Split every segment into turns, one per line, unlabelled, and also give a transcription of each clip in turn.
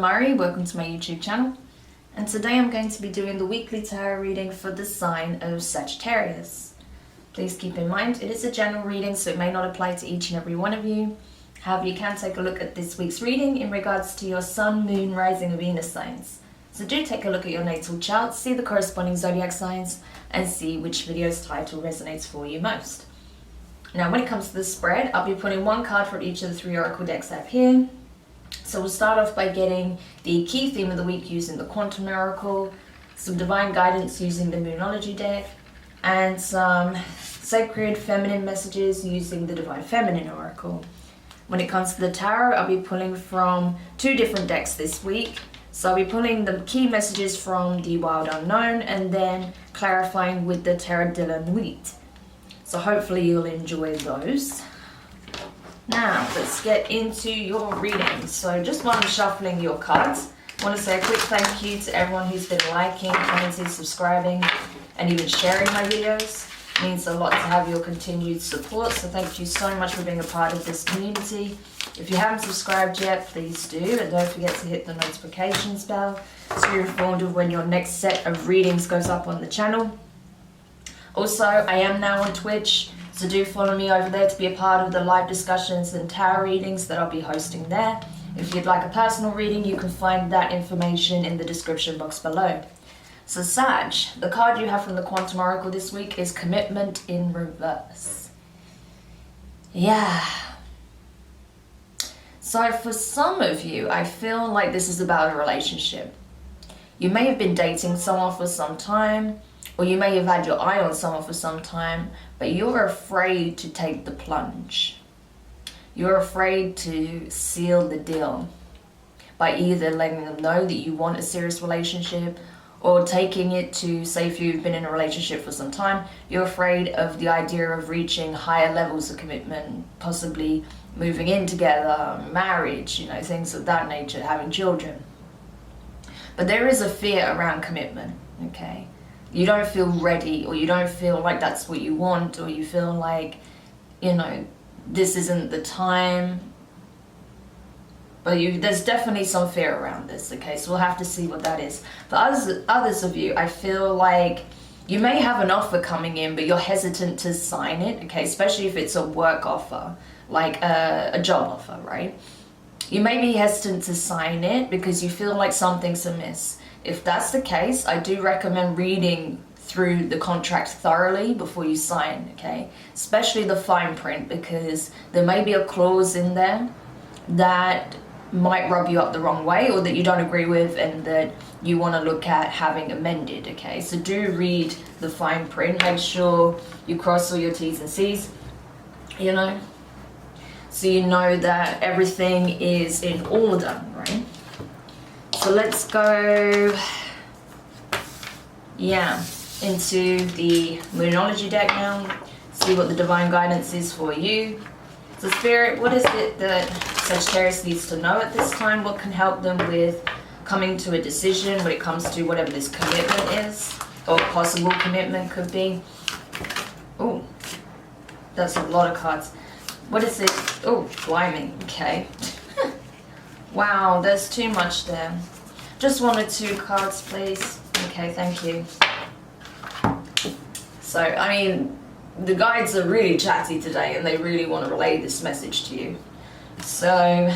Demari, welcome to my YouTube channel, and today I'm going to be doing the weekly tarot reading for the sign of Sagittarius. Please keep in mind it is a general reading, so it may not apply to each and every one of you. However, you can take a look at this week's reading in regards to your Sun, Moon, Rising, and Venus signs. So do take a look at your natal chart, see the corresponding zodiac signs, and see which video's title resonates for you most. Now, when it comes to the spread, I'll be putting one card from each of the 3 oracle decks I have here. So we'll start off by getting the key theme of the week using the Quantum Oracle, some divine guidance using the Moonology deck, and some sacred feminine messages using the Divine Feminine Oracle. When it comes to the tarot, I'll be pulling from 2 different decks this week. So I'll be pulling the key messages from the Wild Unknown and then clarifying with the Tarot de la Nuit. So hopefully you'll enjoy those. Now, let's get into your reading. So just while I'm shuffling your cards, I want to say a quick thank you to everyone who's been liking, commenting, subscribing, and even sharing my videos. It means a lot to have your continued support, so thank you so much for being a part of this community. If you haven't subscribed yet, please do, and don't forget to hit the notifications bell so you're informed of when your next set of readings goes up on the channel. Also, I am now on Twitch, so do follow me over there to be a part of the live discussions and tarot readings that I'll be hosting there. If you'd like a personal reading, you can find that information in the description box below. So Sag, the card you have from the Quantum Oracle this week is Commitment in Reverse. Yeah. So for some of you, I feel like this is about a relationship. You may have been dating someone for some time, or you may have had your eye on someone for some time, but you're afraid to take the plunge. You're afraid to seal the deal by either letting them know that you want a serious relationship or taking it to, say if you've been in a relationship for some time, you're afraid of the idea of reaching higher levels of commitment, possibly moving in together, marriage, things of that nature, having children. But there is a fear around commitment, okay? You don't feel ready, or you don't feel like that's what you want, or you feel like, this isn't the time. But there's definitely some fear around this, okay? So we'll have to see what that is. For others of you, I feel like you may have an offer coming in, but you're hesitant to sign it, okay? Especially if it's a work offer, like a job offer, right? You may be hesitant to sign it because you feel like something's amiss. If that's the case, I do recommend reading through the contract thoroughly before you sign, okay? Especially the fine print, because there may be a clause in there that might rub you up the wrong way, or that you don't agree with and that you want to look at having amended, okay? So do read the fine print. Make sure you cross all your T's and C's, so you know that everything is in order, right? So let's go, into the Moonology deck now. See what the divine guidance is for you. So Spirit, what is it that Sagittarius needs to know at this time? What can help them with coming to a decision when it comes to whatever this commitment is, or possible commitment could be? Oh, that's a lot of cards. What is it? Oh, blimey, okay. Wow, there's too much there. Just 1 or 2 cards, please. Okay, thank you. So, the guides are really chatty today and they really want to relay this message to you. So,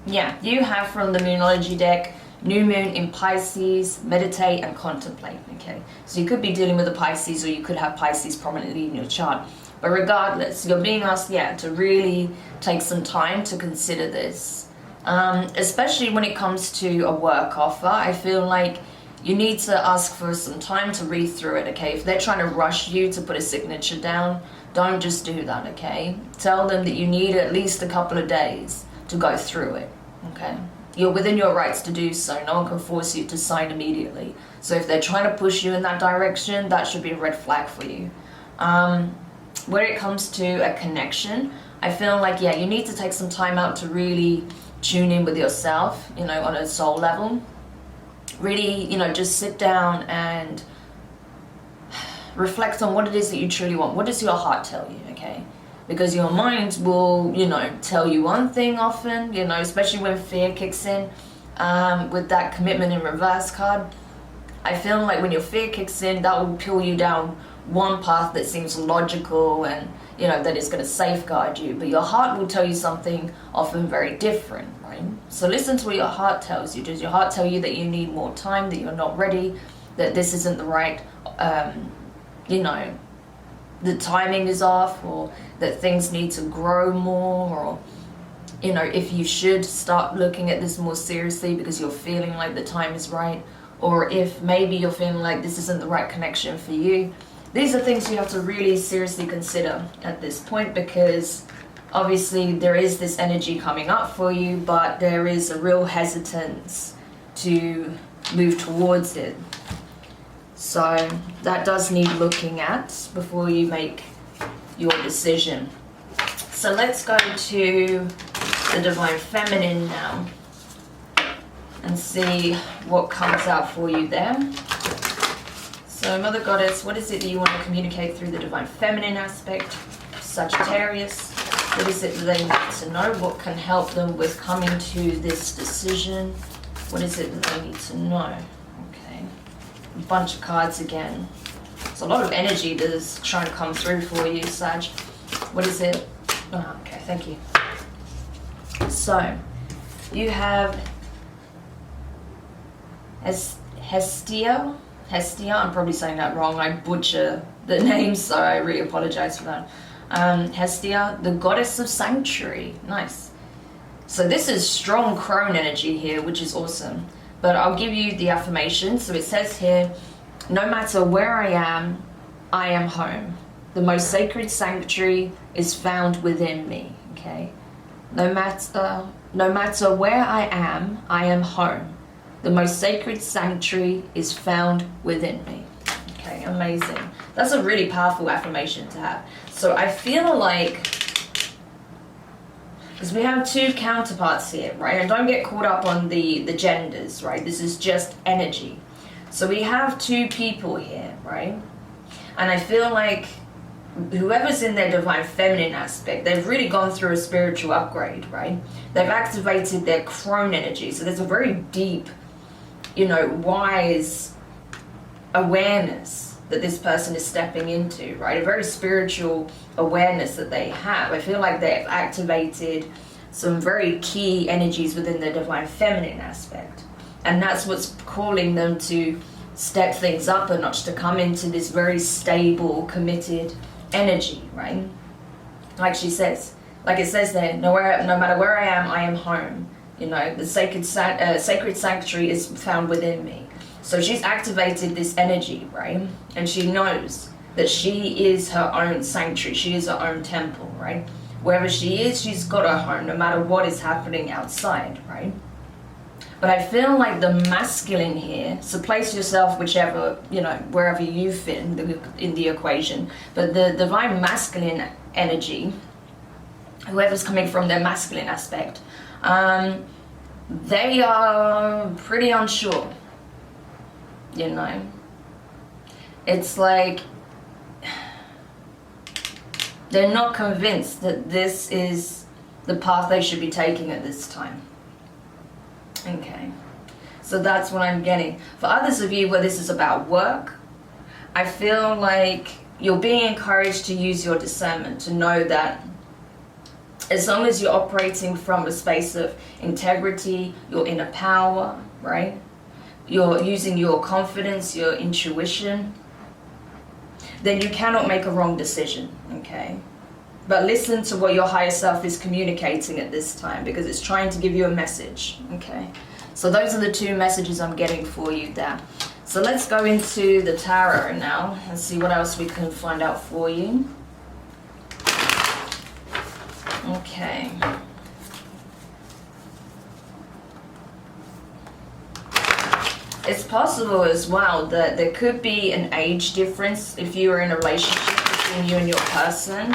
you have from the Moonology deck, New Moon in Pisces, meditate and contemplate, okay? So you could be dealing with a Pisces, or you could have Pisces prominently in your chart. But regardless, you're being asked, to really take some time to consider this. Especially when it comes to a work offer, I feel like you need to ask for some time to read through it, okay? If they're trying to rush you to put a signature down, don't just do that, okay? Tell them that you need at least a couple of days to go through it, okay? You're within your rights to do so. No one can force you to sign immediately. So if they're trying to push you in that direction, that should be a red flag for you. When it comes to a connection, I feel like, you need to take some time out to really tune in with yourself, on a soul level. Really, just sit down and reflect on what it is that you truly want. What does your heart tell you, okay? Because your mind will, tell you one thing often, especially when fear kicks in. with that commitment in reverse card. I feel like when your fear kicks in, that will pull you down one path that seems logical and, you know, that is going to safeguard you. But your heart will tell you something often very different, right? So listen to what your heart tells you. Does your heart tell you that you need more time, that you're not ready, that this isn't the right, you know, the timing is off, or that things need to grow more, or, you know, if you should start looking at this more seriously because you're feeling like the time is right, or if maybe you're feeling like this isn't the right connection for you. These are things you have to really seriously consider at this point, because obviously there is this energy coming up for you, but there is a real hesitance to move towards it. So that does need looking at before you make your decision. So let's go to the Divine Feminine now and see what comes out for you there. So Mother Goddess, what is it that you want to communicate through the Divine Feminine aspect? Sagittarius, what is it that they need to know? What can help them with coming to this decision? What is it that they need to know? Okay, a bunch of cards again. It's a lot of energy that is trying to come through for you, Sag. What is it? Oh, okay, thank you. So, you have Hestia, I'm probably saying that wrong. I butcher the name, so I really apologize for that. Hestia, the goddess of sanctuary. Nice. So this is strong crone energy here, which is awesome. But I'll give you the affirmation. So it says here, no matter where I am home. The most sacred sanctuary is found within me. Okay. No matter where I am home. The most sacred sanctuary is found within me. Okay, amazing. That's a really powerful affirmation to have. So I feel like, because we have two counterparts here, right? And don't get caught up on the genders, right? This is just energy. So we have two people here, right? And I feel like whoever's in their Divine Feminine aspect, they've really gone through a spiritual upgrade, right? They've activated their crone energy. So there's a very deep, you know, wise awareness that this person is stepping into, right? A very spiritual awareness that they have. I feel like they've activated some very key energies within the Divine Feminine aspect. And that's what's calling them to step things up a notch, to come into this very stable, committed energy, right? Like she says, like it says there, no matter where I am home. You know, the sacred sanctuary is found within me. So she's activated this energy, right? And she knows that she is her own sanctuary. She is her own temple, right? Wherever she is, she's got her home, no matter what is happening outside, right? But I feel like the masculine here, so place yourself whichever, you know, wherever you fit in the equation. But the divine masculine energy, whoever's coming from their masculine aspect, they are pretty unsure, you know. It's like they're not convinced that this is the path they should be taking at this time. Okay, so that's what I'm getting. For others of you where this is about work, I feel like you're being encouraged to use your discernment, to know that as long as you're operating from a space of integrity, your inner power, right? You're using your confidence, your intuition, then you cannot make a wrong decision, okay? But listen to what your higher self is communicating at this time, because it's trying to give you a message, okay? So those are the two messages I'm getting for you there. So let's go into the tarot now and see what else we can find out for you. Okay. It's possible as well that there could be an age difference if you are in a relationship between you and your person.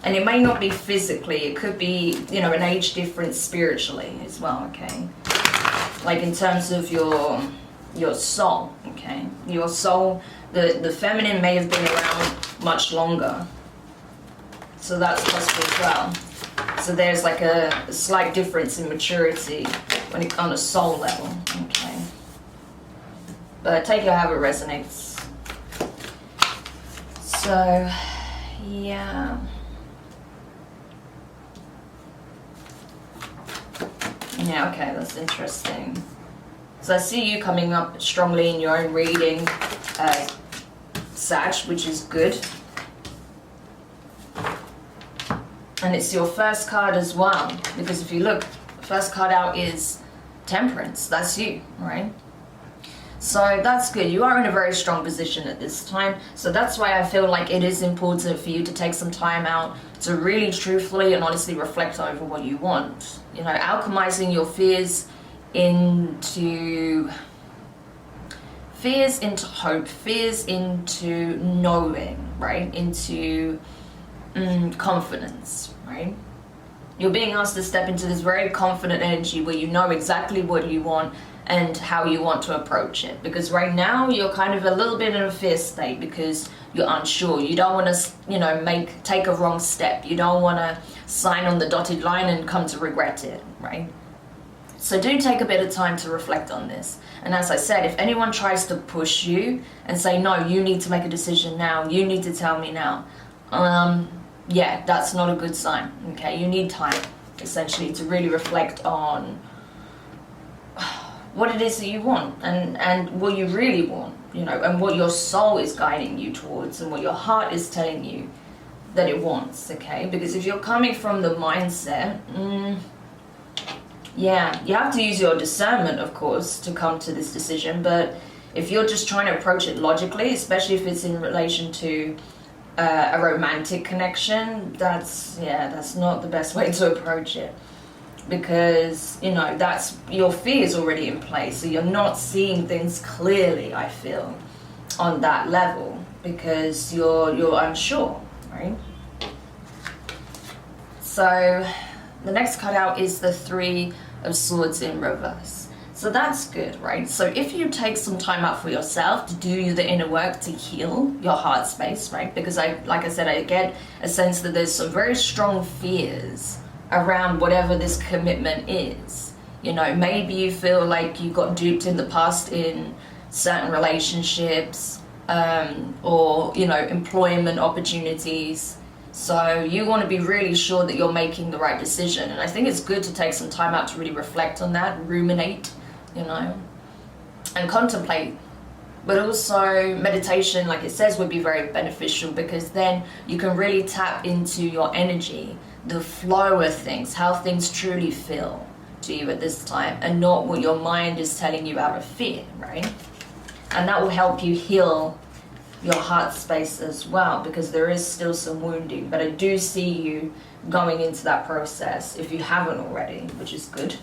And it may not be physically, it could be, you know, an age difference spiritually as well, okay? Like in terms of your soul, okay? Your soul, the feminine may have been around much longer. So that's possible as well. So there's like a slight difference in maturity when it on a soul level. Okay. But take it however it resonates. So, yeah. Yeah, okay, that's interesting. So I see you coming up strongly in your own reading, Sag, which is good. And it's your first card as well, because if you look, the first card out is Temperance. That's you, right? So that's good. You are in a very strong position at this time. So that's why I feel like it is important for you to take some time out to really truthfully and honestly reflect over what you want. You know, alchemizing your fears into hope, fears into knowing, right? Into confidence, right? You're being asked to step into this very confident energy where you know exactly what you want and how you want to approach it, because right now you're kind of a little bit in a fear state because you're unsure. You don't want to, you know, take a wrong step. You don't want to sign on the dotted line and come to regret it, right? So do take a bit of time to reflect on this. And as I said, if anyone tries to push you and say, no, you need to make a decision now, you need to tell me now, yeah, that's not a good sign. Okay, you need time essentially to really reflect on what it is that you want and what you really want, you know, and what your soul is guiding you towards and what your heart is telling you that it wants. Okay, because if you're coming from the mindset, yeah, you have to use your discernment, of course, to come to this decision. But if you're just trying to approach it logically, especially if it's in relation to a romantic connection, that's not the best way to approach it, because you know that's your fear is already in place, so you're not seeing things clearly, I feel, on that level, because you're unsure, right? So the next card out is the Three of Swords in reverse. So that's good, right? So if you take some time out for yourself to do the inner work to heal your heart space, right? Because like I said, I get a sense that there's some very strong fears around whatever this commitment is. You know, maybe you feel like you got duped in the past in certain relationships, or, you know, employment opportunities. So you want to be really sure that you're making the right decision. And I think it's good to take some time out to really reflect on that, ruminate, you know, and contemplate. But also meditation, like it says, would be very beneficial, because then you can really tap into your energy, the flow of things, how things truly feel to you at this time, and not what your mind is telling you out of fear, right? And that will help you heal your heart space as well, because there is still some wounding. But I do see you going into that process if you haven't already, which is good.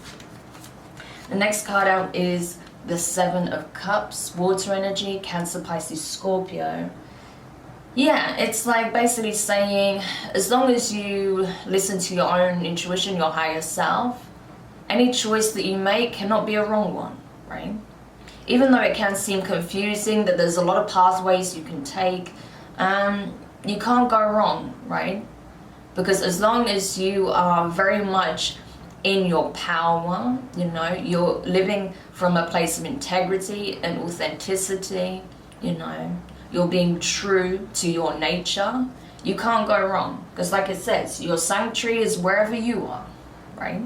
The next card out is the Seven of Cups, water energy, Cancer, Pisces, Scorpio. Yeah, it's like basically saying, as long as you listen to your own intuition, your higher self, any choice that you make cannot be a wrong one, right? Even though it can seem confusing, that there's a lot of pathways you can take, you can't go wrong, right? Because as long as you are very much in your power, you know, you're living from a place of integrity and authenticity, you know, you're being true to your nature, you can't go wrong. Because like it says, your sanctuary is wherever you are, right?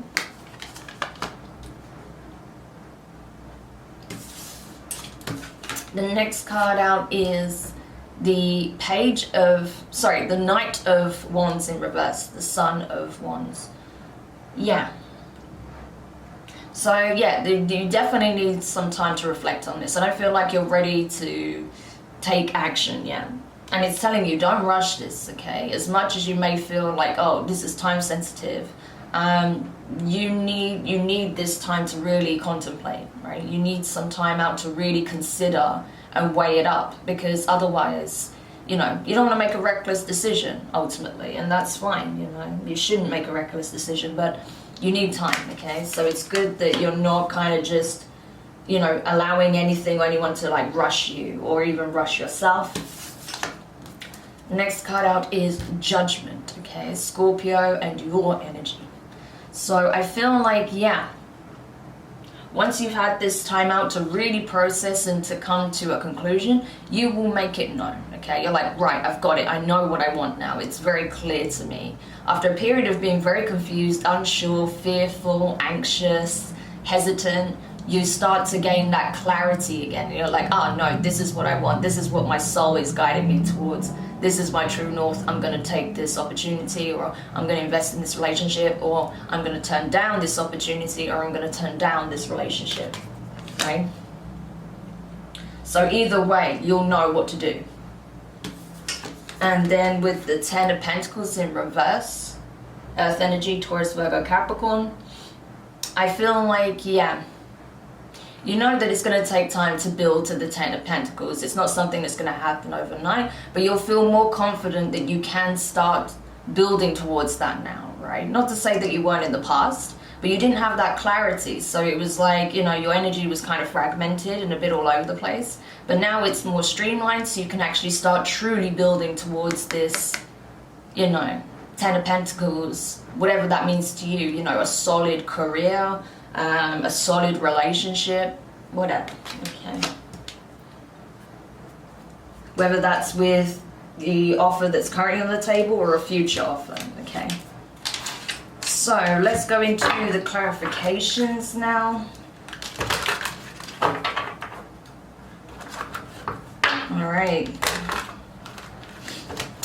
The next card out is the the Knight of Wands in reverse, the Son of Wands. Yeah. So yeah, you definitely need some time to reflect on this. And I feel like you're ready to take action, yeah. And it's telling you, don't rush this, okay? As much as you may feel like, oh, this is time sensitive, you need this time to really contemplate, right? You need some time out to really consider and weigh it up, because otherwise, you know, you don't want to make a reckless decision ultimately, and that's fine, you know. You shouldn't make a reckless decision, but you need time, okay? So it's good that you're not kind of just, you know, allowing anything or anyone to like rush you or even rush yourself. Next card out is Judgment, okay? Scorpio and your energy. So I feel like, yeah, once you've had this time out to really process and to come to a conclusion, you will make it known, okay? You're like, right, I've got it. I know what I want now. It's very clear to me. After a period of being very confused, unsure, fearful, anxious, hesitant, you start to gain that clarity again. You're like, oh no, this is what I want. This is what my soul is guiding me towards. This is my true north. I'm going to take this opportunity, or I'm going to invest in this relationship, or I'm going to turn down this opportunity, or I'm going to turn down this relationship, right? So either way, you'll know what to do. And then with the 10 of Pentacles in reverse, Earth energy, Taurus, Virgo, Capricorn, I feel like, yeah, you know that it's going to take time to build to the 10 of Pentacles. It's not something that's going to happen overnight, but you'll feel more confident that you can start building towards that now, right? Not to say that you weren't in the past, but you didn't have that clarity. So it was like, you know, your energy was kind of fragmented and a bit all over the place. But now it's more streamlined, so you can actually start truly building towards this, you know, 10 of Pentacles, whatever that means to you, you know, a solid career, a solid relationship, whatever, okay? Whether that's with the offer that's currently on the table or a future offer, okay? So let's go into the clarifications now. All right.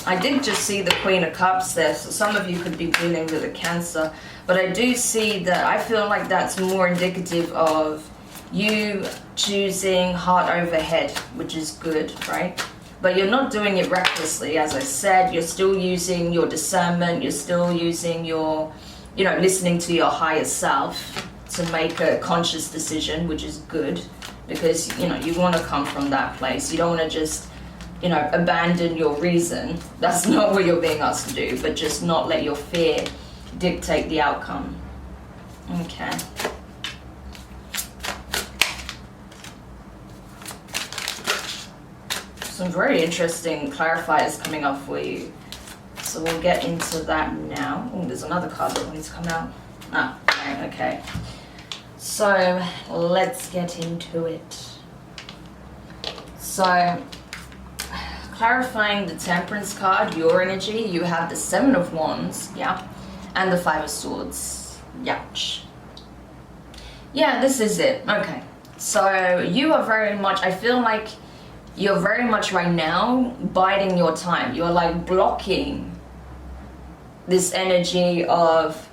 I did just see the Queen of Cups there, so some of you could be dealing with a Cancer, but I do see that I feel like that's more indicative of you choosing heart over head, which is good, right? But you're not doing it recklessly, as I said. You're still using your discernment. You're still using your, you know, listening to your higher self to make a conscious decision, which is good, because, you know, you want to come from that place. You don't want to just, you know, abandon your reason. That's not what you're being asked to do, but just not let your fear dictate the outcome. Okay. Some very interesting clarifiers coming up for you. So we'll get into that now. Oh, there's another card that needs to come out. Ah, right, okay. So let's get into it. So, clarifying the Temperance card, your energy, you have the 7 of Wands, yeah, and the 5 of Swords, ouch. Yeah, this is it, okay. So you are very much, I feel like you're very much right now biding your time. You're like blocking this energy of,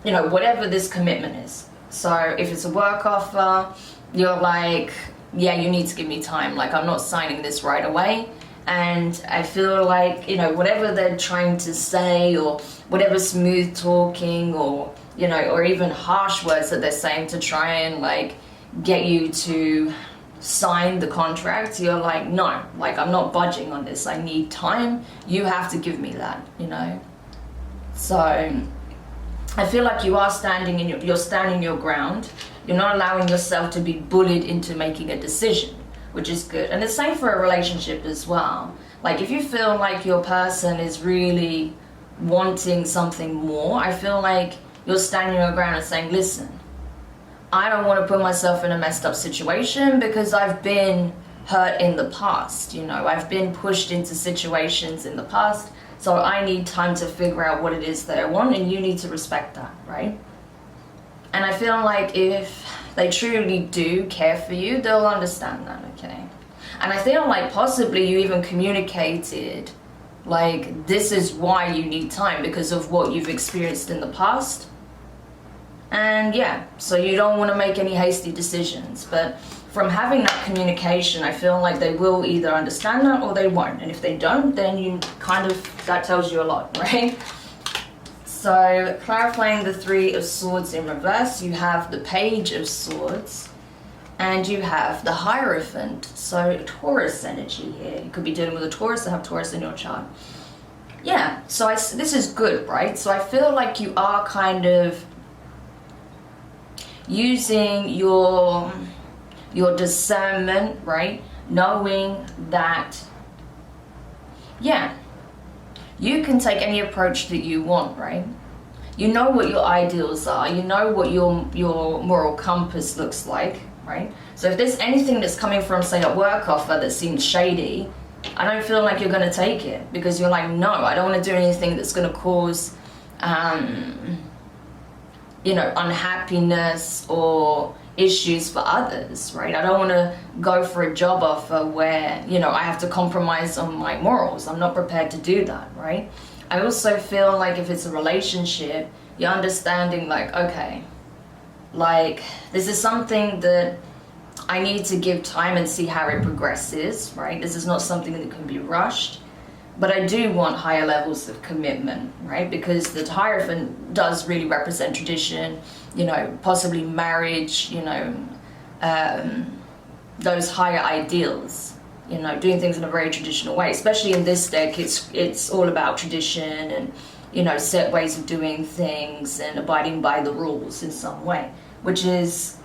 you know, whatever this commitment is. So if it's a work offer, you're like, yeah, you need to give me time. Like, I'm not signing this right away. And I feel like, you know, whatever they're trying to say, or whatever smooth talking, or, you know, or even harsh words that they're saying to try and like get you to sign the contract, you're like, no, like, I'm not budging on this. I need time. You have to give me that, you know. So I feel like you are standing in you're standing your ground. You're not allowing yourself to be bullied into making a decision, which is good. And the same for a relationship as well. Like, if you feel like your person is really wanting something more, I feel like you're standing your ground and saying, listen, I don't want to put myself in a messed up situation because I've been hurt in the past, you know, I've been pushed into situations in the past, so I need time to figure out what it is that I want, and you need to respect that, right? And I feel like if they truly do care for you, they'll understand that, okay? And I feel like possibly you even communicated, like, this is why you need time, because of what you've experienced in the past. And yeah, so you don't want to make any hasty decisions. But from having that communication, I feel like they will either understand that or they won't. And if they don't, then you kind of, that tells you a lot, right? So clarifying the 3 of Swords in reverse, you have the Page of Swords and you have the Hierophant. So Taurus energy here. You could be dealing with a Taurus or have Taurus in your chart. Yeah, so this is good, right? So I feel like you are kind of using your discernment, right? Knowing that, yeah, you can take any approach that you want, right? you know what your ideals are, you know what your moral compass looks like, right? So if there's anything that's coming from, say, a work offer that seems shady, I don't feel like you're going to take it, because you're like, no, I don't want to do anything that's going to cause you know, unhappiness or issues for others, right? I don't want to go for a job offer where, you know, I have to compromise on my morals. I'm not prepared to do that, right? I also feel like if it's a relationship, you're understanding like, okay, like this is something that I need to give time and see how it progresses, right? This is not something that can be rushed. But I do want higher levels of commitment, right? Because the Hierophant does really represent tradition, you know, possibly marriage, you know, those higher ideals, you know, doing things in a very traditional way. Especially in this deck, it's all about tradition and, you know, set ways of doing things and abiding by the rules in some way, which is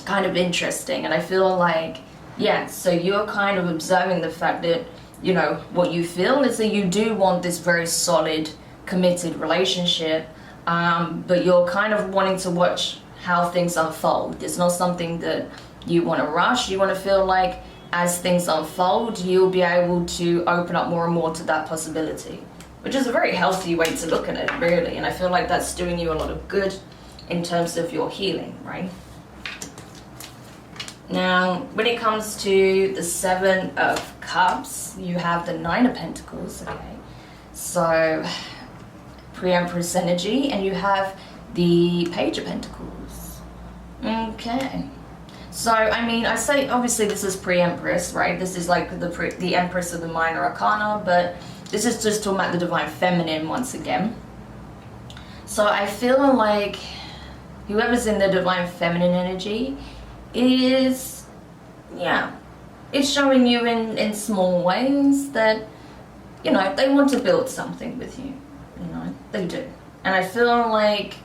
kind of interesting. And I feel like, yeah, so you're kind of observing the fact that, you know, what you feel is that you do want this very solid, committed relationship, but you're kind of wanting to watch how things unfold. It's not something that you want to rush. You want to feel like as things unfold, you'll be able to open up more and more to that possibility, which is a very healthy way to look at it, really. And I feel like that's doing you a lot of good in terms of your healing, right? Now, when it comes to the Seven of Cups, you have the Nine of Pentacles, okay? So, pre-Empress energy, and you have the Page of Pentacles. Okay. So, I mean, I say, obviously this is pre-Empress, right? This is like the Empress of the Minor Arcana, but this is just talking about the Divine Feminine once again. So, I feel like whoever's in the Divine Feminine energy is, yeah, it's showing you in small ways that, you know, they want to build something with you, you know, they do. And I feel like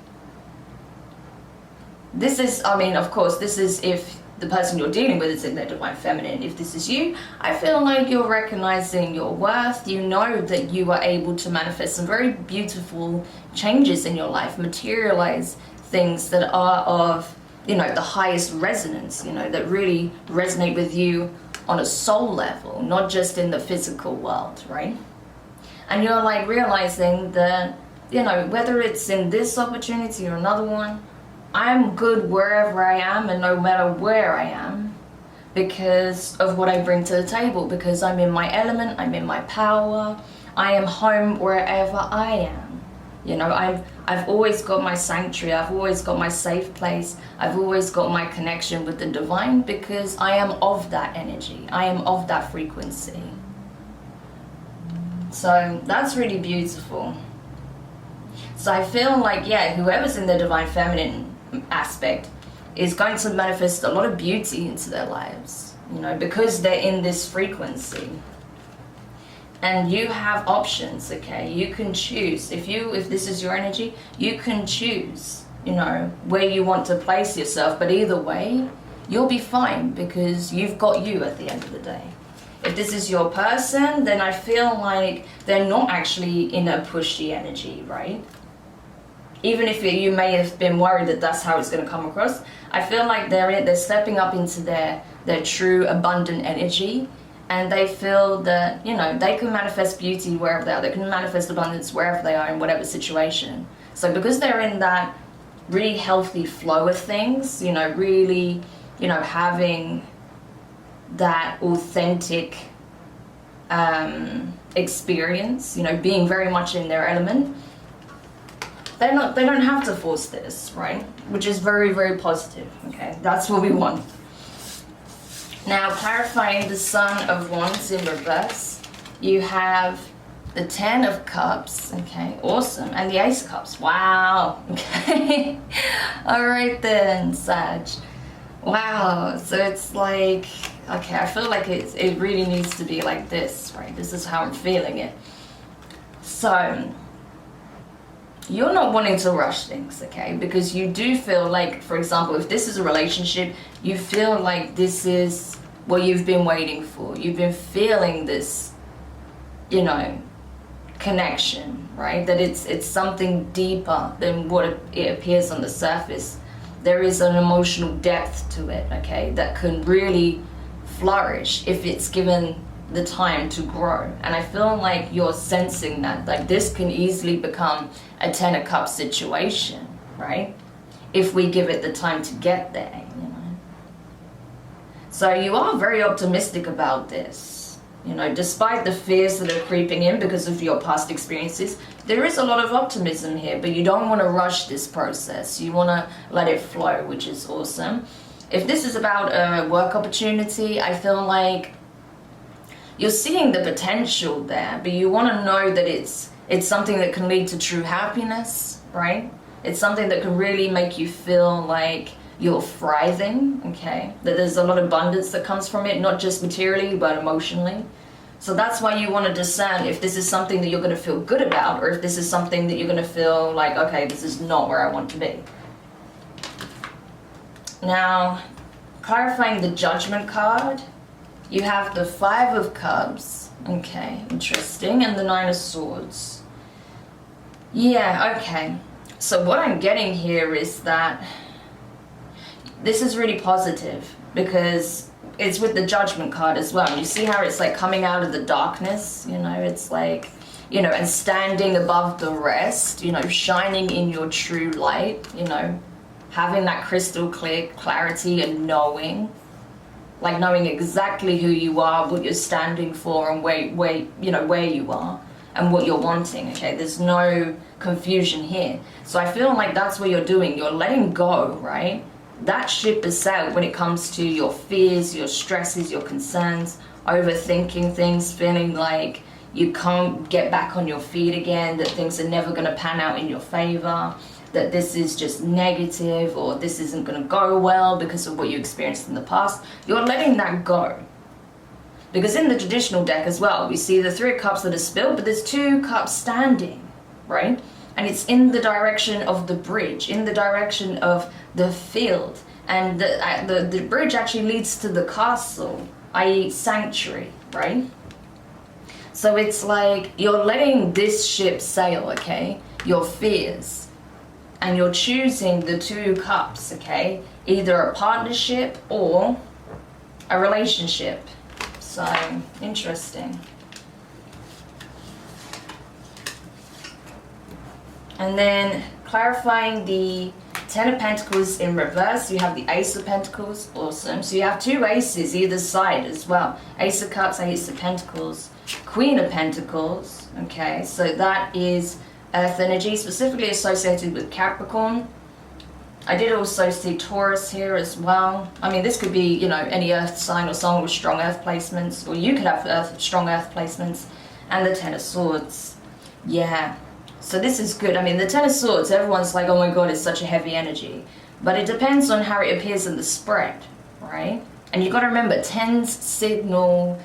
this is, I mean, of course, this is if the person you're dealing with is in their Divine Feminine. If this is you, I feel like you're recognizing your worth. You know that you are able to manifest some very beautiful changes in your life, materialize things that are of, you know, the highest resonance, you know, that really resonate with you on a soul level, not just in the physical world, right? And you're like realizing that, you know, whether it's in this opportunity or another one, I'm good wherever I am and no matter where I am because of what I bring to the table, because I'm in my element, I'm in my power, I am home wherever I am. You know, I've always got my sanctuary, I've always got my safe place, I've always got my connection with the divine because I am of that energy, I am of that frequency. So that's really beautiful. So I feel like, yeah, whoever's in the Divine Feminine aspect is going to manifest a lot of beauty into their lives, you know, because they're in this frequency. And you have options, okay? You can choose. If this is your energy, you can choose, you know, where you want to place yourself. But either way, you'll be fine because you've got you at the end of the day. If this is your person, then I feel like they're not actually in a pushy energy, right? Even if you may have been worried that that's how it's going to come across, I feel like they're stepping up into their true abundant energy. And they feel that, you know, they can manifest beauty wherever they are. They can manifest abundance wherever they are in whatever situation. So because they're in that really healthy flow of things, you know, really, you know, having that authentic experience, you know, being very much in their element, they don't have to force this, right? Which is very, very positive, okay? That's what we want. Now, clarifying the Sun of Wands in reverse, you have the Ten of Cups, okay, awesome, and the Ace of Cups, wow, okay, all right then, Sag, wow, so it's like, okay, I feel like it really needs to be like this, right, this is how I'm feeling it. So, you're not wanting to rush things, okay, because you do feel like, for example, if this is a relationship, you feel like this is what you've been waiting for. You've been feeling this, you know, connection, right? That it's something deeper than what it appears on the surface. There is an emotional depth to it, okay, that can really flourish if it's given the time to grow. And I feel like you're sensing that, like this can easily become a 10 of cups situation, right? If we give it the time to get there, you know. So you are very optimistic about this, you know, despite the fears that are creeping in because of your past experiences. There is a lot of optimism here, but you don't want to rush this process. You want to let it flow, which is awesome. If this is about a work opportunity, I feel like you're seeing the potential there, but you want to know that it's something that can lead to true happiness, right? It's something that can really make you feel like you're thriving, okay? That there's a lot of abundance that comes from it, not just materially, but emotionally. So that's why you want to discern if this is something that you're going to feel good about, or if this is something that you're going to feel like, okay, this is not where I want to be. Now, clarifying the Judgment card, you have the 5 of Cups, okay, interesting, and the 9 of Swords. Yeah, okay. So what I'm getting here is that this is really positive because it's with the Judgment card as well. You see how it's like coming out of the darkness, you know, it's like, you know, and standing above the rest, you know, shining in your true light, you know, having that crystal clear clarity and knowing, like knowing exactly who you are, what you're standing for, and where you know, where you are and what you're wanting, okay? There's no confusion here. So I feel like that's what you're doing. You're letting go, right? That ship has sailed when it comes to your fears, your stresses, your concerns, overthinking things, feeling like you can't get back on your feet again, that things are never going to pan out in your favor, that this is just negative, or this isn't going to go well because of what you experienced in the past. You're letting that go. Because in the traditional deck as well, we see the 3 of Cups that are spilled, but there's 2 cups standing, right? And it's in the direction of the bridge, in the direction of the field. And the bridge actually leads to the castle, i.e. sanctuary, right? So it's like you're letting this ship sail, okay? Your fears. And you're choosing the 2 cups, okay? Either a partnership or a relationship. So, interesting. And then clarifying the 10 of Pentacles in reverse, you have the Ace of Pentacles, awesome. So you have 2 aces either side as well. Ace of Cups, Ace of Pentacles, Queen of Pentacles, okay? So that is Earth energy, specifically associated with Capricorn. I did also see Taurus here as well. I mean, this could be, you know, any earth sign or someone with strong earth placements, or you could have strong earth placements. And the 10 of Swords. Yeah. So this is good. I mean, the 10 of Swords, everyone's like, oh my god, it's such a heavy energy. But it depends on how it appears in the spread, right? And you've got to remember, 10s signal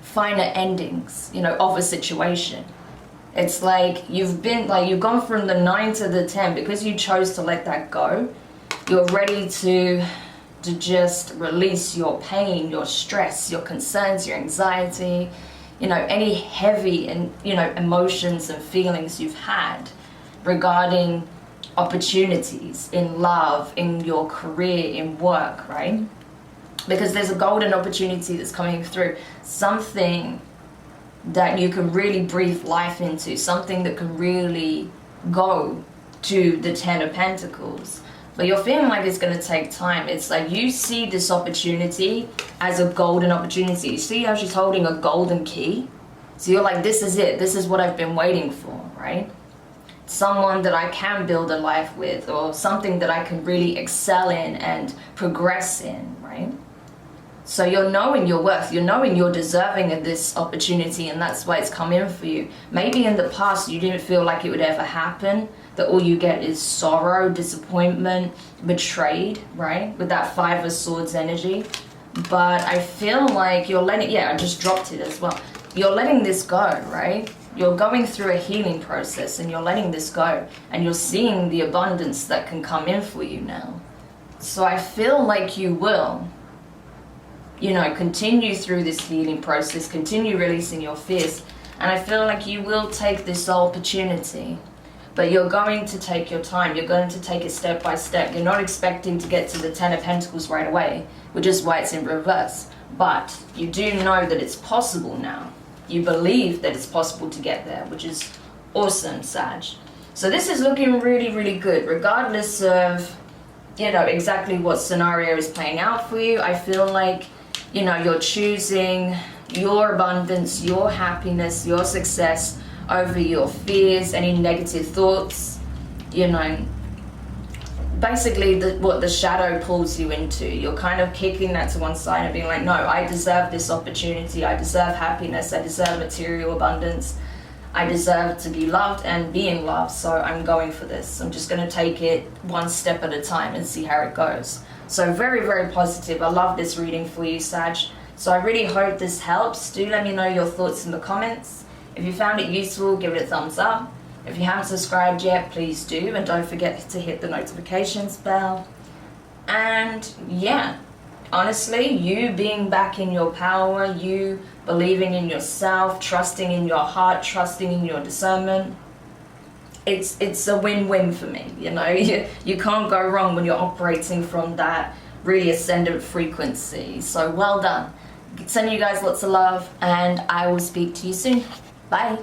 finer endings, you know, of a situation. It's like you've gone from the 9 to the 10 because you chose to let that go. You're ready to just release your pain, your stress, your concerns, your anxiety, you know, any heavy and, you know, emotions and feelings you've had regarding opportunities in love, in your career, in work, right? Because there's a golden opportunity that's coming through. Something that you can really breathe life into, something that can really go to the 10 of Pentacles. But you're feeling like it's going to take time. It's like you see this opportunity as a golden opportunity. You see how she's holding a golden key? So you're like, this is it. This is what I've been waiting for, right? Someone that I can build a life with, or something that I can really excel in and progress in, right? So you're knowing your worth, you're knowing you're deserving of this opportunity, and that's why it's come in for you. Maybe in the past you didn't feel like it would ever happen, that all you get is sorrow, disappointment, betrayed, right? With that 5 of Swords energy. But I feel like you're letting, yeah, I just dropped it as well. You're letting this go, right? You're going through a healing process and you're letting this go. And you're seeing the abundance that can come in for you now. So I feel like you will, you know, continue through this healing process, continue releasing your fears, And I feel like you will take this opportunity, but you're going to take your time. You're going to take it step by step. You're not expecting to get to the 10 of Pentacles right away, which is why it's in reverse. But you do know that it's possible now. You believe that it's possible to get there, which is awesome, Sag. So this is looking really, really good, regardless of, you know, exactly what scenario is playing out for you. I feel like, you know, you're choosing your abundance, your happiness, your success over your fears, any negative thoughts, you know. Basically, what the shadow pulls you into, you're kind of kicking that to one side and being like, no, I deserve this opportunity, I deserve happiness, I deserve material abundance, I deserve to be loved and being loved, so I'm going for this. I'm just going to take it one step at a time and see how it goes. So very, very positive. I love this reading for you, Sag. So I really hope this helps. Do let me know your thoughts in the comments. If you found it useful, give it a thumbs up. If you haven't subscribed yet, please do. And don't forget to hit the notifications bell. And yeah, honestly, you being back in your power, you believing in yourself, trusting in your heart, trusting in your discernment, it's a win-win for me. You know, you can't go wrong when you're operating from that really ascendant frequency. So well done. Sending you guys lots of love, and I will speak to you soon. Bye.